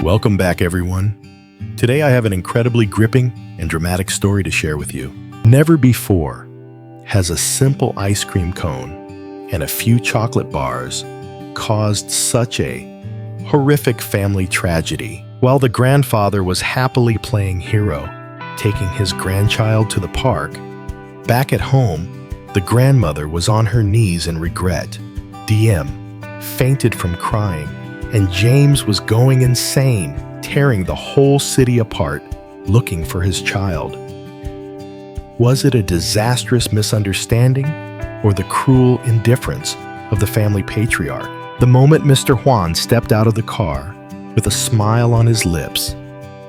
Welcome back, everyone. Today I have an incredibly gripping and dramatic story to share with you. Never before has a simple ice cream cone and a few chocolate bars caused such a horrific family tragedy. While the grandfather was happily playing hero, taking his grandchild to the park, back at home, the grandmother was on her knees in regret. DM fainted from crying, and James was going insane, tearing the whole city apart, looking for his child. Was it a disastrous misunderstanding or the cruel indifference of the family patriarch? The moment Mr. Juan stepped out of the car with a smile on his lips,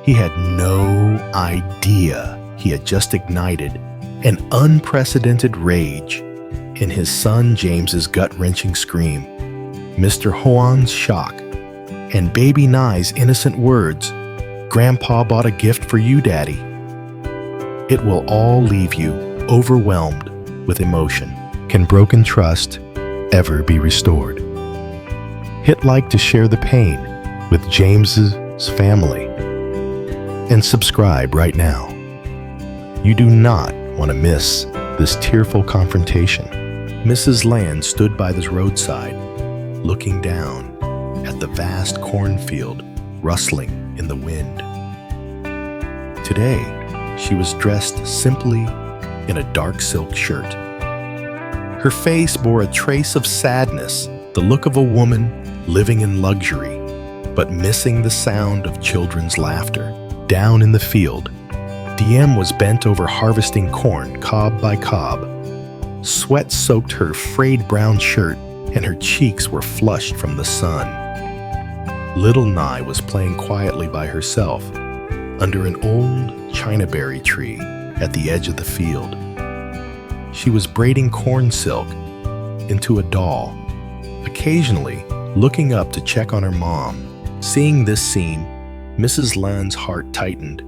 he had no idea he had just ignited an unprecedented rage in his son James's gut-wrenching scream, Mr. Juan's shock, and baby Nye's innocent words, "Grandpa bought a gift for you, Daddy." It will all leave you overwhelmed with emotion. Can broken trust ever be restored? Hit like to share the pain with James's family, and subscribe right now. You do not want to miss this tearful confrontation. Mrs. Land stood by the roadside, looking down at the vast cornfield rustling in the wind. Today, she was dressed simply in a dark silk shirt. Her face bore a trace of sadness, the look of a woman living in luxury, but missing the sound of children's laughter. Down in the field, DM was bent over harvesting corn cob by cob. Sweat soaked her frayed brown shirt, and her cheeks were flushed from the sun. Little Nye was playing quietly by herself under an old chinaberry tree at the edge of the field. She was braiding corn silk into a doll, occasionally looking up to check on her mom. Seeing this scene, Mrs. Land's heart tightened.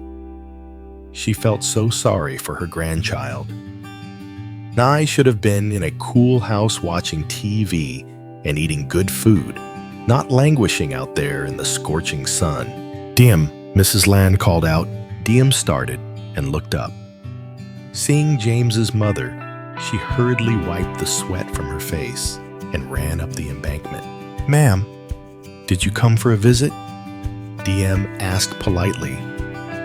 She felt so sorry for her grandchild. Nye should have been in a cool house watching TV and eating good food, not languishing out there in the scorching sun. "Diem," Mrs. Land called out. Diem started and looked up. Seeing James's mother, she hurriedly wiped the sweat from her face and ran up the embankment. "Ma'am, did you come for a visit?" Diem asked politely,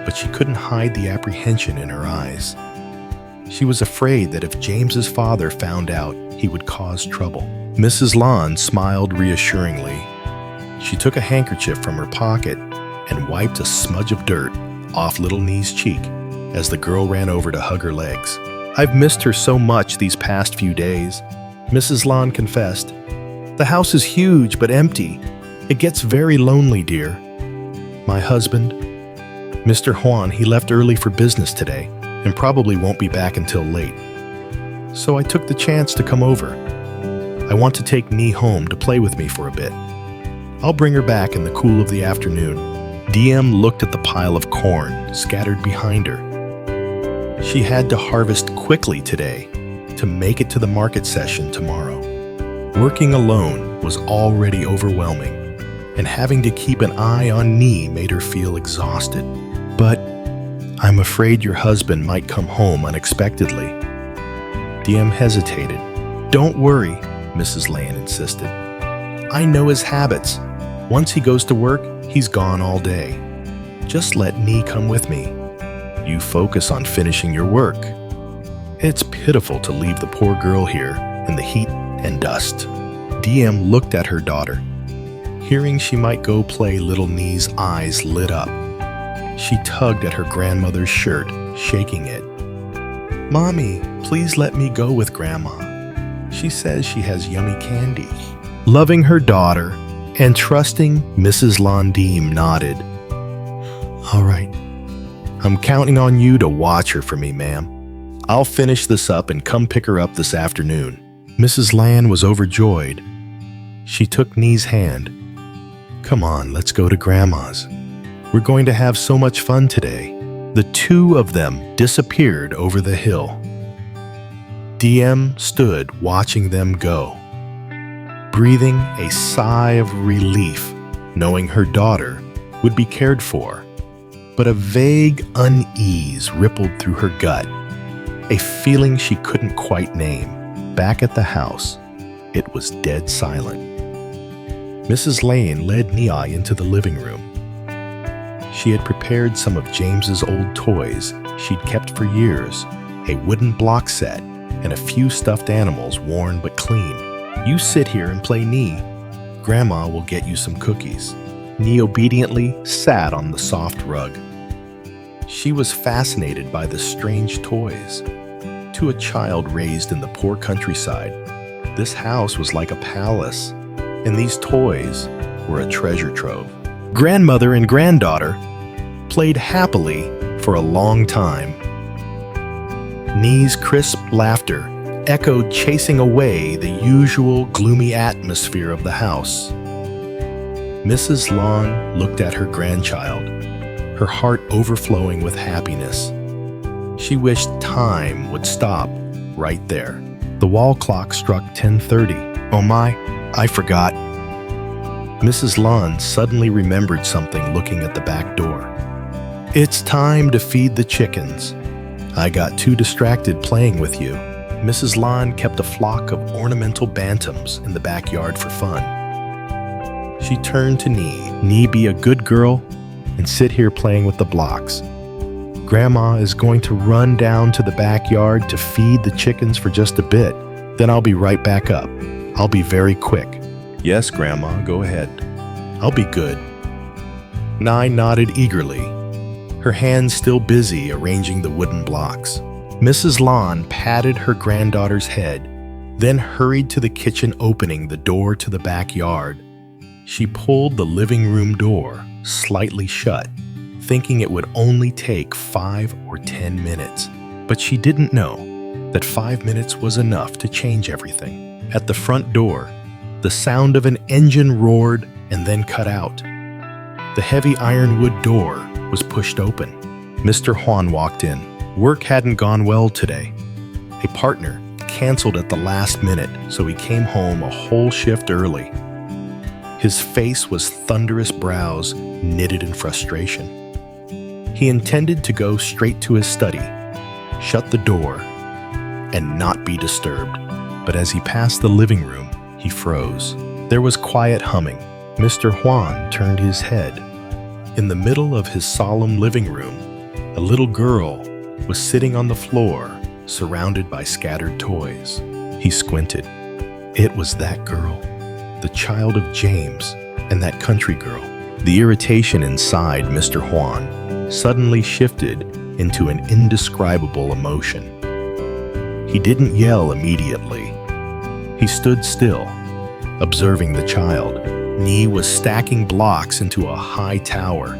but she couldn't hide the apprehension in her eyes. She was afraid that if James's father found out, he would cause trouble. Mrs. Land smiled reassuringly. She took a handkerchief from her pocket and wiped a smudge of dirt off little Nye's cheek as the girl ran over to hug her legs. "I've missed her so much these past few days," Mrs. Land confessed. "The house is huge but empty. It gets very lonely, dear. My husband, Mr. Juan, he left early for business today and probably won't be back until late. So I took the chance to come over. I want to take Nye home to play with me for a bit. I'll bring her back in the cool of the afternoon." DM looked at the pile of corn scattered behind her. She had to harvest quickly today to make it to the market session tomorrow. Working alone was already overwhelming, and having to keep an eye on Nye made her feel exhausted. "But I'm afraid your husband might come home unexpectedly." DM hesitated. "Don't worry," Mrs. Land insisted. "I know his habits. Once he goes to work, he's gone all day. Just let Nye come with me. You focus on finishing your work. It's pitiful to leave the poor girl here in the heat and dust." DM looked at her daughter. Hearing she might go play, little Nye's eyes lit up. She tugged at her grandmother's shirt, shaking it. "Mommy, please let me go with Grandma. She says she has yummy candy." Loving her daughter and trusting Mrs. Landim nodded. "All right. I'm counting on you to watch her for me, ma'am. I'll finish this up and come pick her up this afternoon." Mrs. Land was overjoyed. She took Nye's hand. "Come on, let's go to Grandma's. We're going to have so much fun today." The two of them disappeared over the hill. DM stood watching them go, breathing a sigh of relief, knowing her daughter would be cared for. But a vague unease rippled through her gut, a feeling she couldn't quite name. Back at the house, it was dead silent. Mrs. Lane led Ly into the living room. She had prepared some of James's old toys she'd kept for years, a wooden block set, and a few stuffed animals worn but clean. "You sit here and play Ly. Grandma will get you some cookies." Ly obediently sat on the soft rug. She was fascinated by the strange toys. To a child raised in the poor countryside, this house was like a palace, and these toys were a treasure trove. Grandmother and granddaughter played happily for a long time. Ly's crisp laughter echoed, chasing away the usual gloomy atmosphere of the house. Mrs. Lane looked at her grandchild, her heart overflowing with happiness. She wished time would stop right there. The wall clock struck 10:30. "Oh my, I forgot." Mrs. Lane suddenly remembered something looking at the back door. "It's time to feed the chickens. I got too distracted playing with you." Mrs. Lane kept a flock of ornamental bantams in the backyard for fun. She turned to Ly. "Ly, be a good girl and sit here playing with the blocks. Grandma is going to run down to the backyard to feed the chickens for just a bit. Then I'll be right back up. I'll be very quick." "Yes, Grandma, go ahead. I'll be good." Ly nodded eagerly, her hands still busy arranging the wooden blocks. Mrs. Lane patted her granddaughter's head, then hurried to the kitchen, opening the door to the backyard. She pulled the living room door slightly shut, thinking it would only take 5 or 10 minutes. But she didn't know that 5 minutes was enough to change everything. At the front door, the sound of an engine roared and then cut out. The heavy ironwood door was pushed open. Mr. Juan walked in. Work hadn't gone well today. A partner canceled at the last minute, so he came home a whole shift early. His face was thunderous, brows knitted in frustration. He intended to go straight to his study, shut the door, and not be disturbed. But as he passed the living room, he froze. There was quiet humming. Mr. Juan turned his head. In the middle of his solemn living room, a little girl was sitting on the floor, surrounded by scattered toys. He squinted. It was that girl, the child of James and that country girl. The irritation inside Mr. Juan suddenly shifted into an indescribable emotion. He didn't yell immediately. He stood still, observing the child. Ly was stacking blocks into a high tower.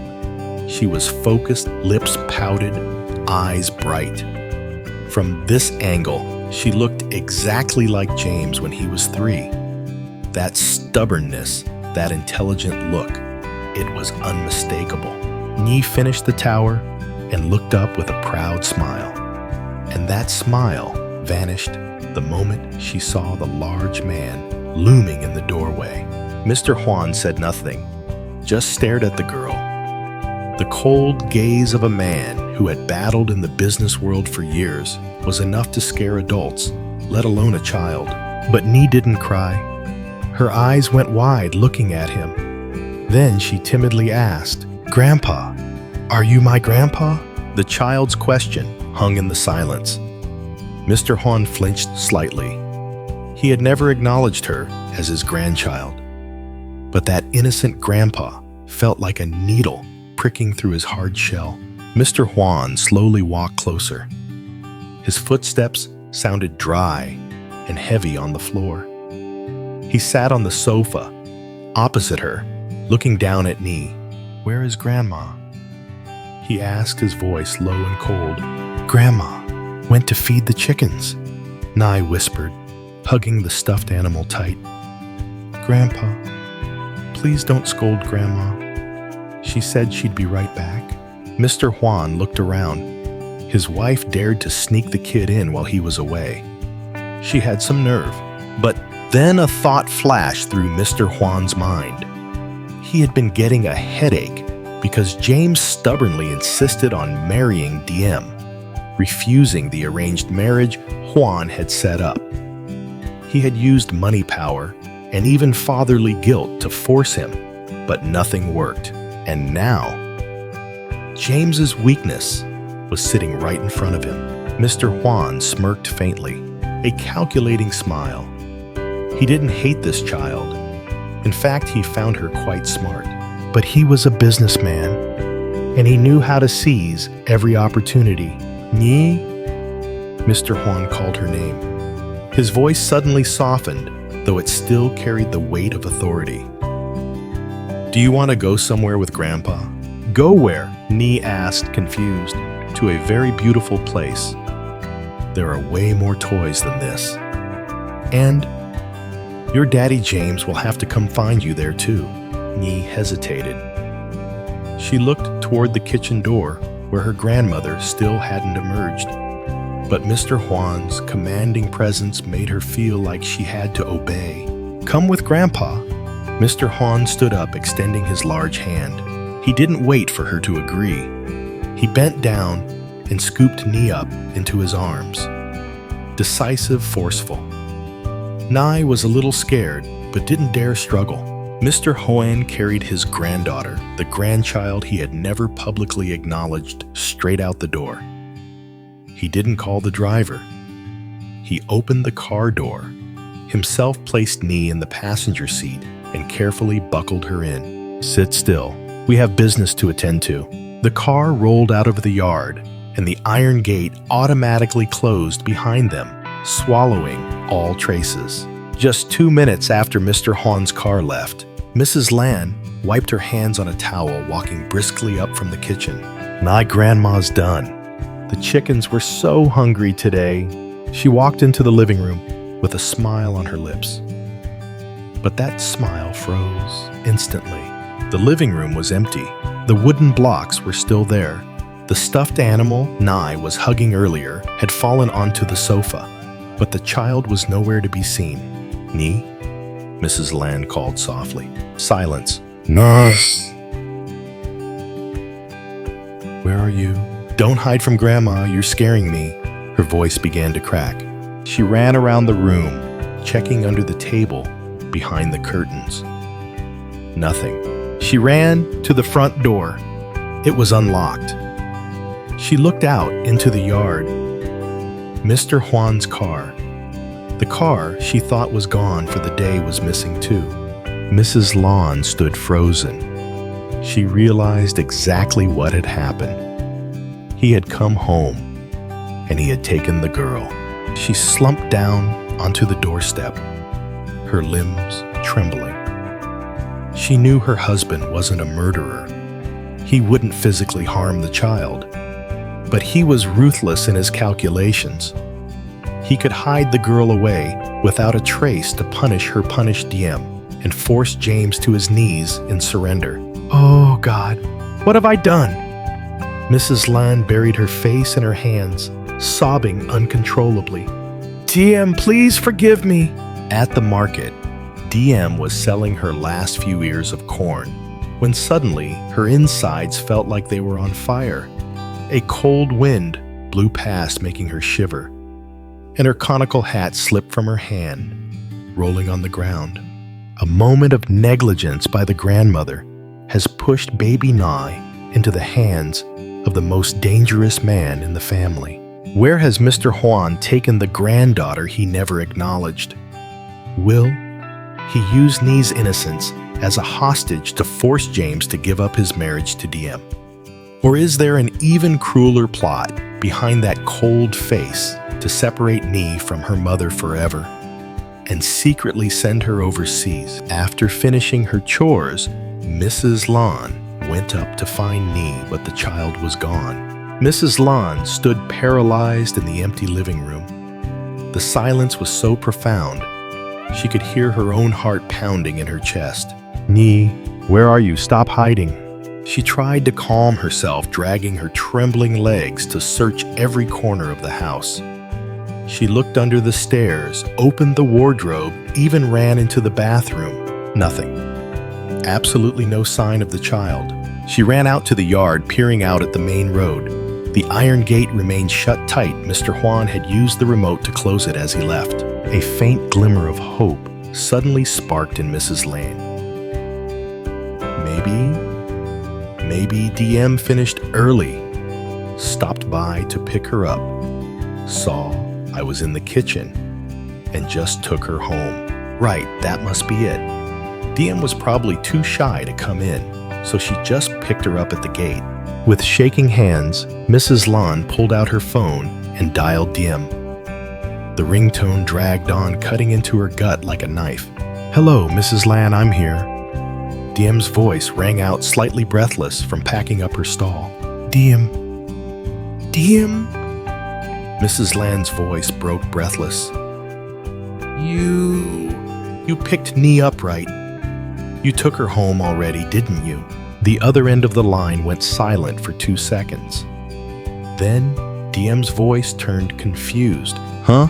She was focused, lips pouted, eyes bright. From this angle, she looked exactly like James when he was 3. That stubbornness, that intelligent look, it was unmistakable. Ly finished the tower and looked up with a proud smile. And that smile vanished the moment she saw the large man looming in the doorway. Mr. Juan said nothing, just stared at the girl. The cold gaze of a man who had battled in the business world for years was enough to scare adults, let alone a child. But Ly didn't cry. Her eyes went wide looking at him. Then she timidly asked, "Grandpa, are you my grandpa?" The child's question hung in the silence. Mr. Juan flinched slightly. He had never acknowledged her as his grandchild. But that innocent grandpa felt like a needle pricking through his hard shell. Mr. Juan slowly walked closer. His footsteps sounded dry and heavy on the floor. He sat on the sofa opposite her, looking down at Ly. "Where is Grandma?" He asked, his voice low and cold. "Grandma went to feed the chickens," Ly whispered, hugging the stuffed animal tight. "Grandpa, please don't scold Grandma. She said she'd be right back." Mr. Juan looked around. His wife dared to sneak the kid in while he was away. She had some nerve. But then a thought flashed through Mr. Juan's mind. He had been getting a headache because James stubbornly insisted on marrying Diem, refusing the arranged marriage Juan had set up. He had used money power and even fatherly guilt to force him, but nothing worked. And now, James's weakness was sitting right in front of him. Mr. Juan smirked faintly, a calculating smile. He didn't hate this child. In fact, he found her quite smart. But he was a businessman, and he knew how to seize every opportunity. Ni? Mr. Juan called her name. His voice suddenly softened, though it still carried the weight of authority. Do you want to go somewhere with Grandpa? Go where? Ni asked, confused. To a very beautiful place. There are way more toys than this. And your daddy James will have to come find you there too. Ni hesitated. She looked toward the kitchen door, where her grandmother still hadn't emerged. But Mr. Juan's commanding presence made her feel like she had to obey. Come with Grandpa. Mr. Juan stood up, extending his large hand. He didn't wait for her to agree. He bent down and scooped Ni up into his arms. Decisive, forceful. Ni was a little scared, but didn't dare struggle. Mr. Juan carried his granddaughter, the grandchild he had never publicly acknowledged, straight out the door. He didn't call the driver. He opened the car door, himself placed Ni in the passenger seat, and carefully buckled her in. Sit still. We have business to attend to. The car rolled out of the yard, and the iron gate automatically closed behind them, swallowing all traces. Just 2 minutes after Mr. Juan's car left, Mrs. Lan wiped her hands on a towel, walking briskly up from the kitchen. My grandma's done. The chickens were so hungry today. She walked into the living room with a smile on her lips. But that smile froze instantly. The living room was empty. The wooden blocks were still there. The stuffed animal Ni was hugging earlier had fallen onto the sofa, but the child was nowhere to be seen. Ni? Mrs. Lan called softly. Silence. Nurse! Where are you? Don't hide from Grandma, you're scaring me. Her voice began to crack. She ran around the room, checking under the table, behind the curtains. Nothing. She ran to the front door. It was unlocked. She looked out into the yard. Mr. Juan's car. The car she thought was gone for the day was missing too. Mrs. Lan stood frozen. She realized exactly what had happened. He had come home, and he had taken the girl. She slumped down onto the doorstep, her limbs trembling. She knew her husband wasn't a murderer. He wouldn't physically harm the child, but he was ruthless in his calculations. He could hide the girl away without a trace to punish her punished Diem and force James to his knees in surrender. Oh God, what have I done? Mrs. Lan buried her face in her hands, sobbing uncontrollably. Diem, please forgive me. At the market, Diem was selling her last few ears of corn when suddenly her insides felt like they were on fire. A cold wind blew past, making her shiver, and her conical hat slipped from her hand, rolling on the ground. A moment of negligence by the grandmother has pushed baby Ni into the hands of the most dangerous man in the family. Where has Mr. Juan taken the granddaughter he never acknowledged? Will he use Ni's innocence as a hostage to force James to give up his marriage to Diem? Or is there an even crueler plot behind that cold face to separate Ni from her mother forever and secretly send her overseas? After finishing her chores, Mrs. Lan went up to find Ni, but the child was gone. Mrs. Lan stood paralyzed in the empty living room. The silence was so profound, she could hear her own heart pounding in her chest. Ni, where are you? Stop hiding. She tried to calm herself, dragging her trembling legs to search every corner of the house. She looked under the stairs, opened the wardrobe, even ran into the bathroom. Nothing. Absolutely no sign of the child. She ran out to the yard, peering out at the main road. The iron gate remained shut tight. Mr. Juan had used the remote to close it as he left. A faint glimmer of hope suddenly sparked in Mrs. Lane. Maybe DM finished early, stopped by to pick her up, saw I was in the kitchen, and just took her home. Right, that must be it. DM was probably too shy to come in, so she just picked her up at the gate. With shaking hands, Mrs. Lane pulled out her phone and dialed DM. The ringtone dragged on, cutting into her gut like a knife. "Hello, Mrs. Lane, I'm here." DM's voice rang out, slightly breathless from packing up her stall. DM? Mrs. Lane's voice broke breathless. You picked Ly up, right? You took her home already, didn't you?" The other end of the line went silent for 2 seconds. Then, DM's voice turned confused. "Huh?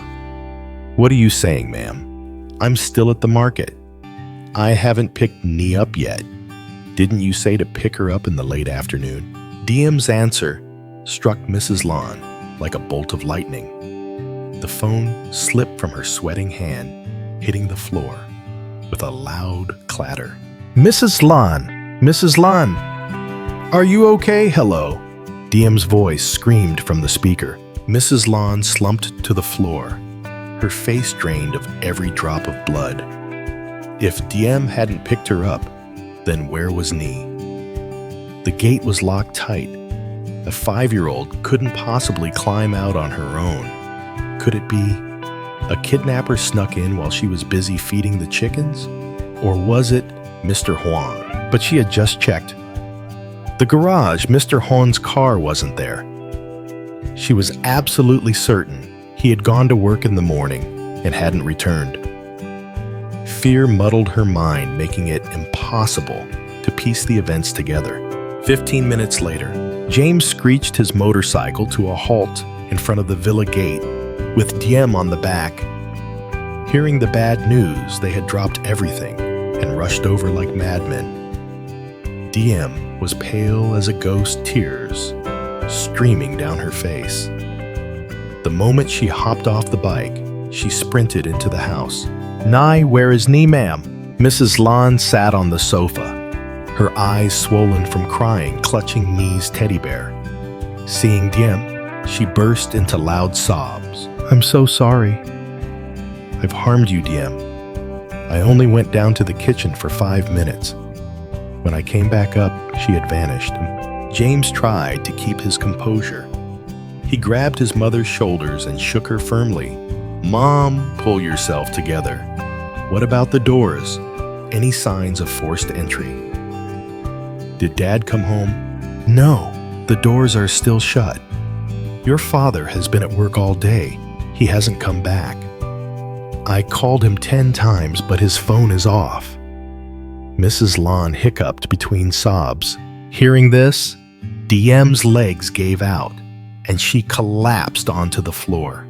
What are you saying, ma'am? I'm still at the market. I haven't picked Ly up yet. Didn't you say to pick her up in the late afternoon?" DM's answer struck Mrs. Lane like a bolt of lightning. The phone slipped from her sweating hand, hitting the floor with a loud clatter. Mrs. Lane, are you okay? Hello?" DM's voice screamed from the speaker. Mrs. Lane slumped to the floor, her face drained of every drop of blood. If DM hadn't picked her up, then where was Ly? The gate was locked tight. A 5-year-old couldn't possibly climb out on her own. Could it be a kidnapper snuck in while she was busy feeding the chickens? Or was it Mr. Juan? But she had just checked the garage. Mr. Juan's car wasn't there. She was absolutely certain he had gone to work in the morning and hadn't returned. Fear muddled her mind, making it impossible to piece the events together. 15 minutes later, James screeched his motorcycle to a halt in front of the villa gate, with DM on the back. Hearing the bad news, they had dropped everything and rushed over like madmen. DM was pale as a ghost, tears streaming down her face. The moment she hopped off the bike, she sprinted into the house. "Ly, where is Ly, ma'am?" Mrs. Lane sat on the sofa, her eyes swollen from crying, clutching Ly's teddy bear. Seeing DM, she burst into loud sobs. "I'm so sorry. I've harmed you, DM. I only went down to the kitchen for 5 minutes. When I came back up, she had vanished." James tried to keep his composure. He grabbed his mother's shoulders and shook her firmly. "Mom, pull yourself together. What about the doors? Any signs of forced entry?" "Did Dad come home?" "No, the doors are still shut. Your father has been at work all day. He hasn't come back. I called him 10 times, but his phone is off." Mrs. Lane hiccuped between sobs. Hearing this, DM's legs gave out, and she collapsed onto the floor.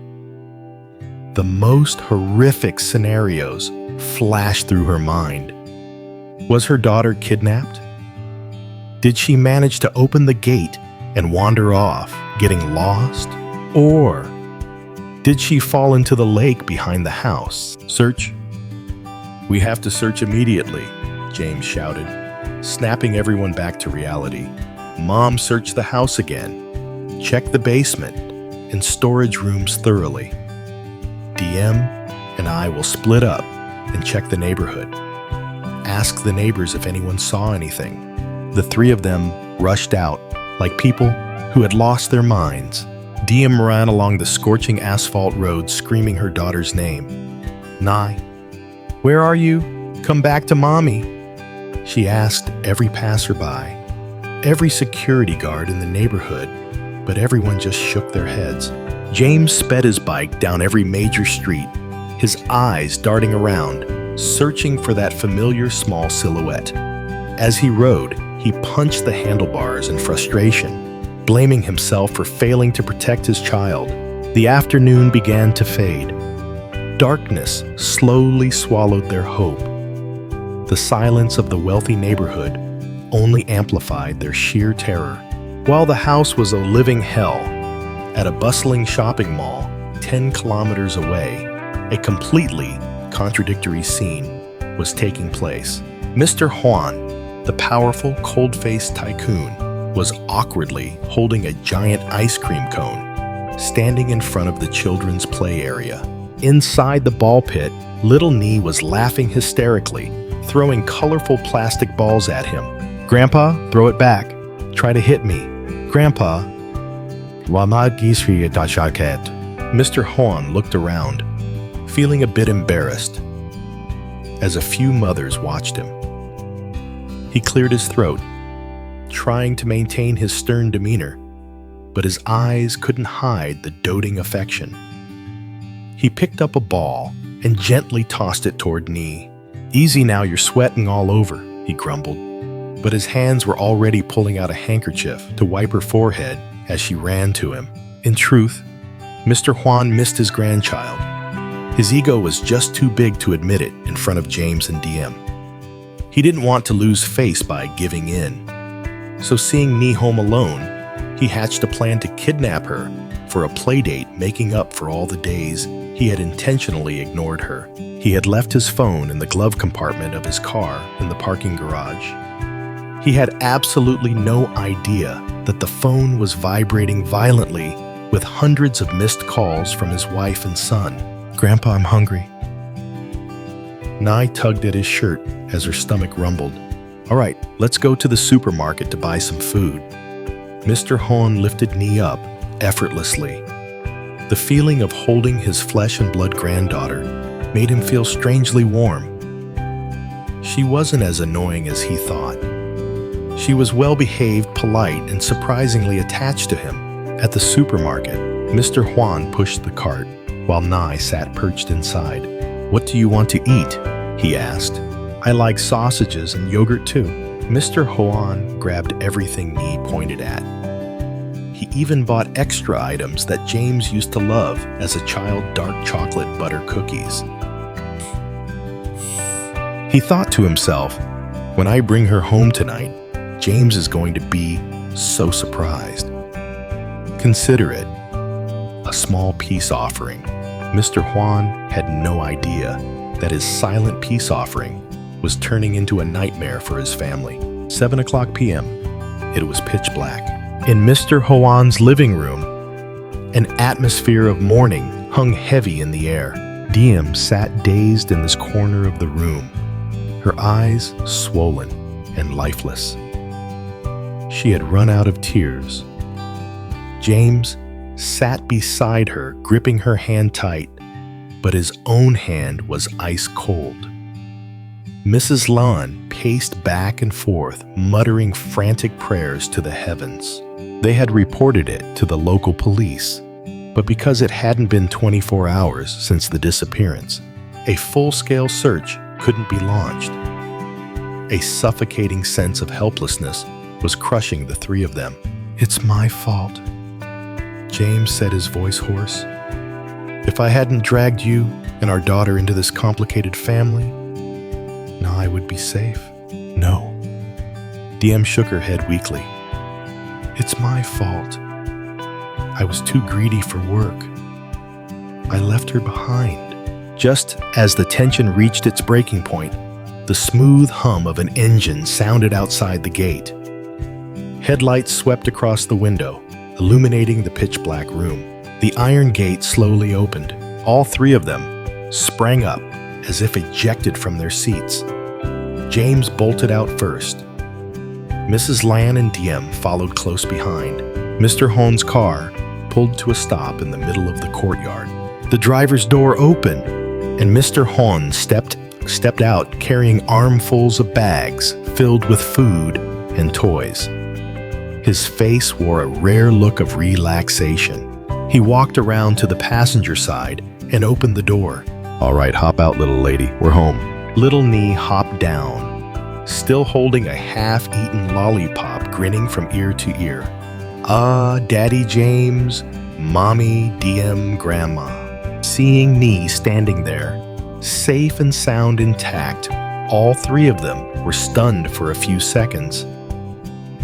The most horrific scenarios flashed through her mind. Was her daughter kidnapped? Did she manage to open the gate and wander off, getting lost? Or did she fall into the lake behind the house? "Search? We have to search immediately," James shouted, snapping everyone back to reality. "Mom, search the house again. Check the basement and storage rooms thoroughly. DM and I will split up and check the neighborhood. Ask the neighbors if anyone saw anything." The 3 of them rushed out like people who had lost their minds. DM ran along the scorching asphalt road, screaming her daughter's name. "Ly, where are you? Come back to Mommy." She asked every passerby, every security guard in the neighborhood, but everyone just shook their heads. James sped his bike down every major street, his eyes darting around, searching for that familiar small silhouette. As he rode, he punched the handlebars in frustration, blaming himself for failing to protect his child. The afternoon began to fade. Darkness slowly swallowed their hope. The silence of the wealthy neighborhood only amplified their sheer terror. While the house was a living hell, at a bustling shopping mall 10 kilometers away, a completely contradictory scene was taking place. Mr. Juan, the powerful, cold-faced tycoon, was awkwardly holding a giant ice cream cone, standing in front of the children's play area. Inside the ball pit, little Ly was laughing hysterically, throwing colorful plastic balls at him. "Grandpa, throw it back. Try to hit me." "Grandpa." Mr. Juan looked around, feeling a bit embarrassed, as a few mothers watched him. He cleared his throat, trying to maintain his stern demeanor, but his eyes couldn't hide the doting affection. He picked up a ball and gently tossed it toward Ly. "Easy now, you're sweating all over," he grumbled, but his hands were already pulling out a handkerchief to wipe her forehead as she ran to him. In truth, Mr. Juan missed his grandchild. His ego was just too big to admit it in front of James and Diem. He didn't want to lose face by giving in. So seeing Ly home alone, he hatched a plan to kidnap her for a playdate, making up for all the days he had intentionally ignored her. He had left his phone in the glove compartment of his car in the parking garage. He had absolutely no idea that the phone was vibrating violently with hundreds of missed calls from his wife and son. "Grandpa, I'm hungry." Ly tugged at his shirt as her stomach rumbled. "All right, let's go to the supermarket to buy some food." Mr. Juan lifted Ly up effortlessly. The feeling of holding his flesh and blood granddaughter made him feel strangely warm. She wasn't as annoying as he thought. She was well-behaved, polite, and surprisingly attached to him. At the supermarket, Mr. Juan pushed the cart, while Ly sat perched inside. "What do you want to eat?" he asked. "I like sausages and yogurt too." Mr. Juan grabbed everything Ly pointed at. He even bought extra items that James used to love as a child: dark chocolate butter cookies. He thought to himself, "When I bring her home tonight, James is going to be so surprised." Consider it a small peace offering. Mr. Juan had no idea that his silent peace offering was turning into a nightmare for his family. 7:00 p.m. It was pitch black. In Mr. Juan's living room, an atmosphere of mourning hung heavy in the air. Diem sat dazed in this corner of the room, her eyes swollen and lifeless. She had run out of tears. James sat beside her, gripping her hand tight, but his own hand was ice cold. Mrs. Lan paced back and forth, muttering frantic prayers to the heavens. They had reported it to the local police, but because it hadn't been 24 hours since the disappearance, a full-scale search couldn't be launched. A suffocating sense of helplessness was crushing the three of them. "It's my fault," James said, his voice hoarse. "If I hadn't dragged you and our daughter into this complicated family, Ly would be safe." "No." Diem shook her head weakly. "It's my fault. I was too greedy for work. I left her behind." Just as the tension reached its breaking point, the smooth hum of an engine sounded outside the gate. Headlights swept across the window, illuminating the pitch-black room. The iron gate slowly opened. All three of them sprang up as if ejected from their seats. James bolted out first. Mrs. Lan and Diem followed close behind. Mr. Juan's car pulled to a stop in the middle of the courtyard. The driver's door opened, and Mr. Juan stepped out carrying armfuls of bags filled with food and toys. His face wore a rare look of relaxation. He walked around to the passenger side and opened the door. "All right, hop out, little lady. We're home." Little Ly hopped down, still holding a half-eaten lollipop, grinning from ear to ear. "Ah, Daddy James, Mommy, Diem, Grandma." Seeing Ly standing there, safe and sound intact, all three of them were stunned for a few seconds.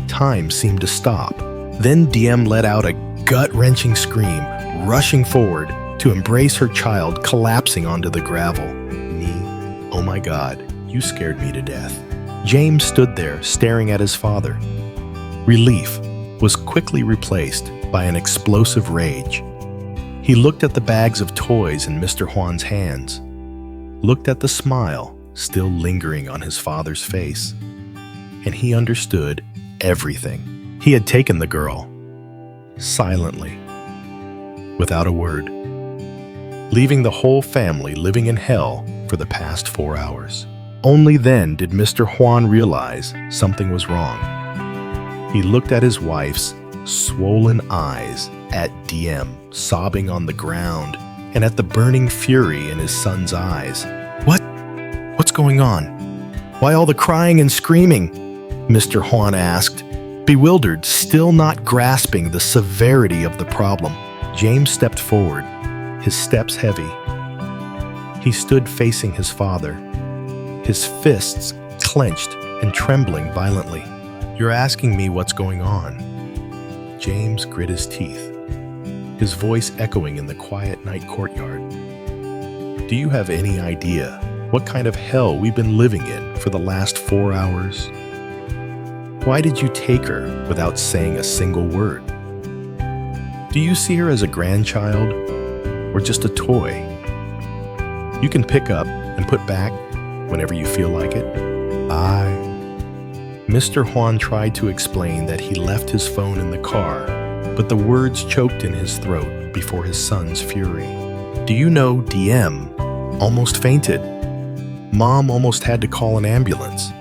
Time seemed to stop. Then Diem let out a gut-wrenching scream, rushing forward to embrace her child collapsing onto the gravel. "Nee, oh my God, you scared me to death." James stood there staring at his father. Relief was quickly replaced by an explosive rage. He looked at the bags of toys in Mr. Juan's hands, looked at the smile still lingering on his father's face, and he understood everything. He had taken the girl, silently, without a word, leaving the whole family living in hell for the past 4 hours. Only then did Mr. Juan realize something was wrong. He looked at his wife's swollen eyes, at Diem sobbing on the ground, and at the burning fury in his son's eyes. What's going on? Why all the crying and screaming?" Mr. Juan asked, bewildered, still not grasping the severity of the problem. James stepped forward, his steps heavy. He stood facing his father, his fists clenched and trembling violently. "You're asking me what's going on?" James grit his teeth, his voice echoing in the quiet night courtyard. "Do you have any idea what kind of hell we've been living in for the last 4 hours? Why did you take her without saying a single word? Do you see her as a grandchild or just a toy you can pick up and put back whenever you feel like it?" Mr. Juan tried to explain that he left his phone in the car, but the words choked in his throat before his son's fury. "Do you know Diem almost fainted? Mom almost had to call an ambulance.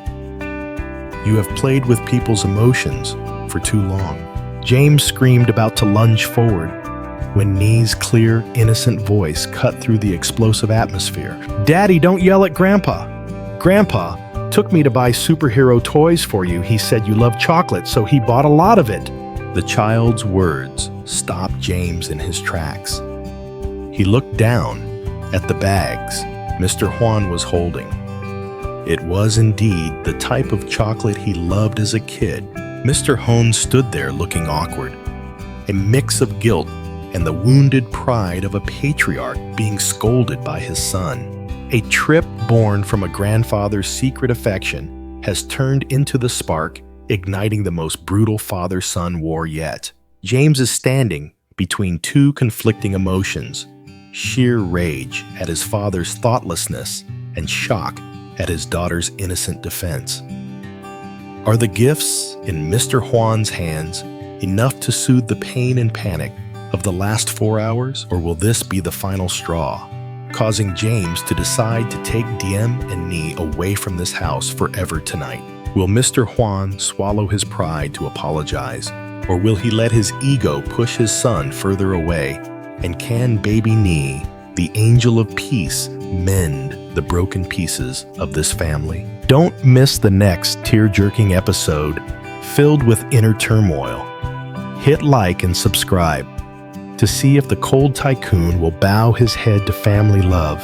You have played with people's emotions for too long." James screamed, about to lunge forward, when Nee's clear, innocent voice cut through the explosive atmosphere. "Daddy, don't yell at Grandpa. Grandpa took me to buy superhero toys for you. He said you love chocolate, so he bought a lot of it." The child's words stopped James in his tracks. He looked down at the bags Mr. Juan was holding. It was indeed the type of chocolate he loved as a kid. Mr. Juan stood there looking awkward, a mix of guilt and the wounded pride of a patriarch being scolded by his son. A trip born from a grandfather's secret affection has turned into the spark, igniting the most brutal father-son war yet. James is standing between two conflicting emotions: sheer rage at his father's thoughtlessness and shock at his daughter's innocent defense. Are the gifts in Mr. Juan's hands enough to soothe the pain and panic of the last 4 hours, or will this be the final straw, causing James to decide to take Diem and Nee away from this house forever tonight? Will Mr. Juan swallow his pride to apologize, or will he let his ego push his son further away? And can baby Nee, the angel of peace, mend the broken pieces of this family? Don't miss the next tear-jerking episode filled with inner turmoil. Hit like and subscribe to see if the cold tycoon will bow his head to family love